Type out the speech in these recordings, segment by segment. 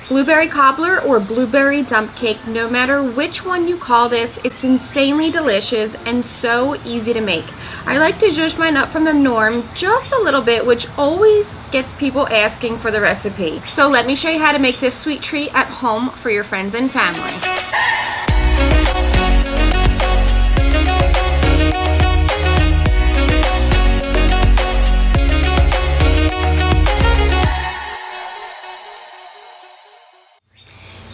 Blueberry cobbler or blueberry dump cake, no matter which one you call this, it's insanely delicious and so easy to make. I like to zhuzh mine up from the norm just a little bit, which always gets people asking for the recipe. So let me show you how to make this sweet treat at home for your friends and family.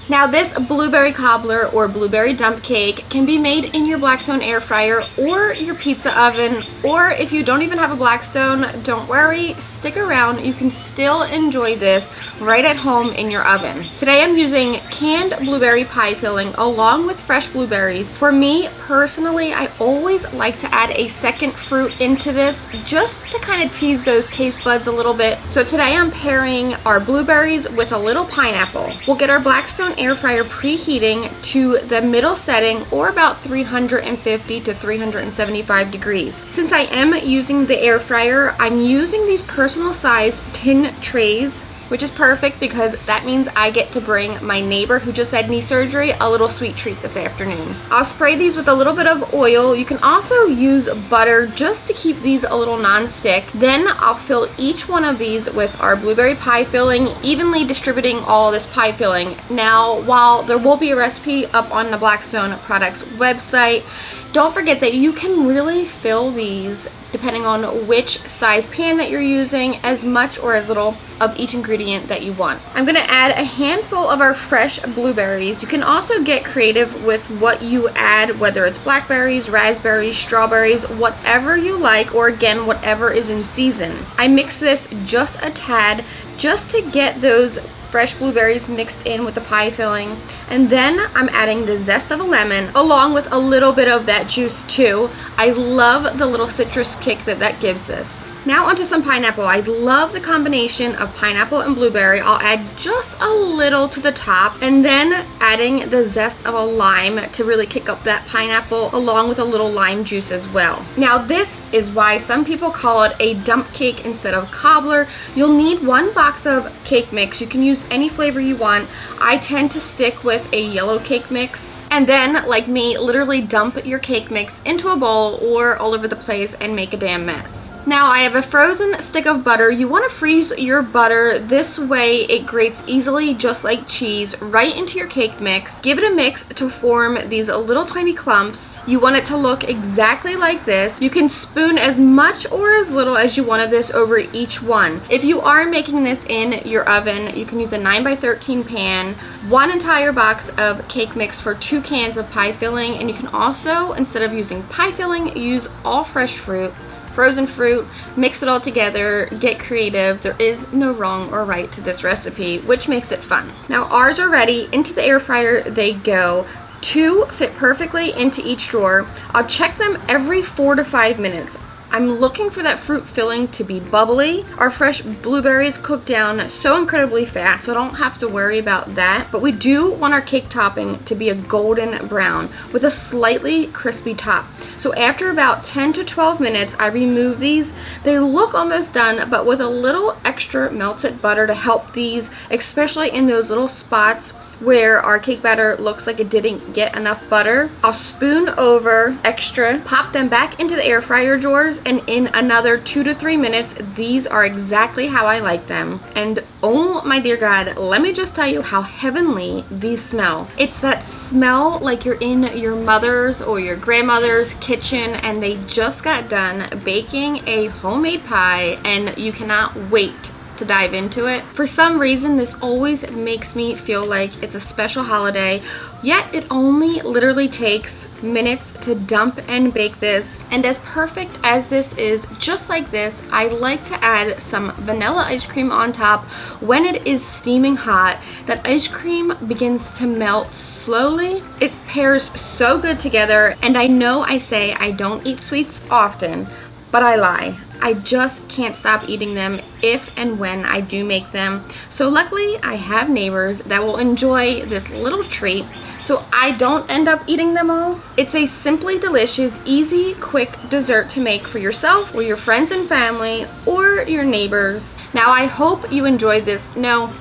Now this blueberry cobbler or blueberry dump cake can be made in your Blackstone air fryer or your pizza oven, or if you don't even have a Blackstone, don't worry, stick around, you can still enjoy this right at home in your oven. Today I'm using canned blueberry pie filling along with fresh blueberries. For me personally, I always like to add a second fruit into this just to kind of tease those taste buds a little bit. So today I'm pairing our blueberries with a little pineapple. We'll get our Blackstone air fryer preheating to the middle setting, or about 350 to 375 degrees. Since I am using the air fryer, I'm using these personal size tin trays, which is perfect because that means I get to bring my neighbor who just had knee surgery a little sweet treat this afternoon. I'll spray these with a little bit of oil. You can also use butter just to keep these a little non-stick. Then I'll fill each one of these with our blueberry pie filling, evenly distributing all of this pie filling. Now, while there will be a recipe up on the Blackstone Products website, don't forget that you can really fill these, depending on which size pan that you're using, as much or as little of each ingredient that you want. I'm gonna add a handful of our fresh blueberries. You can also get creative with what you add, whether it's blackberries, raspberries, strawberries, whatever you like, or again, whatever is in season. I mix this just a tad, just to get those fresh blueberries mixed in with the pie filling, and then I'm adding the zest of a lemon along with a little bit of that juice too. I love the little citrus kick that gives this. Now onto some pineapple. I love the combination of pineapple and blueberry. I'll add just a little to the top, and then adding the zest of a lime to really kick up that pineapple, along with a little lime juice as well. Now this is why some people call it a dump cake instead of cobbler. You'll need 1 box of cake mix. You can use any flavor you want. I tend to stick with a yellow cake mix. And then, like me, literally dump your cake mix into a bowl or all over the place and make a damn mess. Now I have a frozen stick of butter. You want to freeze your butter. This way it grates easily, just like cheese, right into your cake mix. Give it a mix to form these little tiny clumps. You want it to look exactly like this. You can spoon as much or as little as you want of this over each one. If you are making this in your oven, you can use a 9x13 pan, 1 entire box of cake mix for 2 cans of pie filling, and you can also, instead of using pie filling, use all fresh fruit, frozen fruit, mix it all together, get creative. There is no wrong or right to this recipe, which makes it fun. Now ours are ready. Into the air fryer they go. 2 fit perfectly into each drawer. I'll check them every 4 to 5 minutes. I'm looking for that fruit filling to be bubbly. Our fresh blueberries cook down so incredibly fast, so I don't have to worry about that. But we do want our cake topping to be a golden brown with a slightly crispy top. So after about 10 to 12 minutes, I remove these. They look almost done, but with a little extra melted butter to help these, especially in those little spots where our cake batter looks like it didn't get enough butter. I'll spoon over extra, pop them back into the air fryer drawers, and in another 2 to 3 minutes, these are exactly how I like them. And oh my dear God, let me just tell you how heavenly these smell. It's that smell like you're in your mother's or your grandmother's kitchen and they just got done baking a homemade pie and you cannot wait to dive into it. For some reason, this always makes me feel like it's a special holiday, yet it only literally takes minutes to dump and bake this. And as perfect as this is, just like this, I like to add some vanilla ice cream on top. When it is steaming hot, that ice cream begins to melt slowly. It pairs so good together, and I know I say I don't eat sweets often, but I lie. I just can't stop eating them if and when I do make them. So luckily I have neighbors that will enjoy this little treat, so I don't end up eating them all. It's a simply delicious, easy, quick dessert to make for yourself or your friends and family or your neighbors. Now I hope you enjoyed this. No,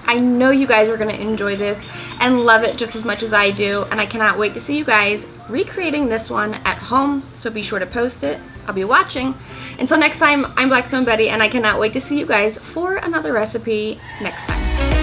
I know you guys are going to enjoy this and love it just as much as I do, and I cannot wait to see you guys recreating this one at home, so be sure to post it. I'll be watching. Until next time, I'm Blackstone Betty, and I cannot wait to see you guys for another recipe next time.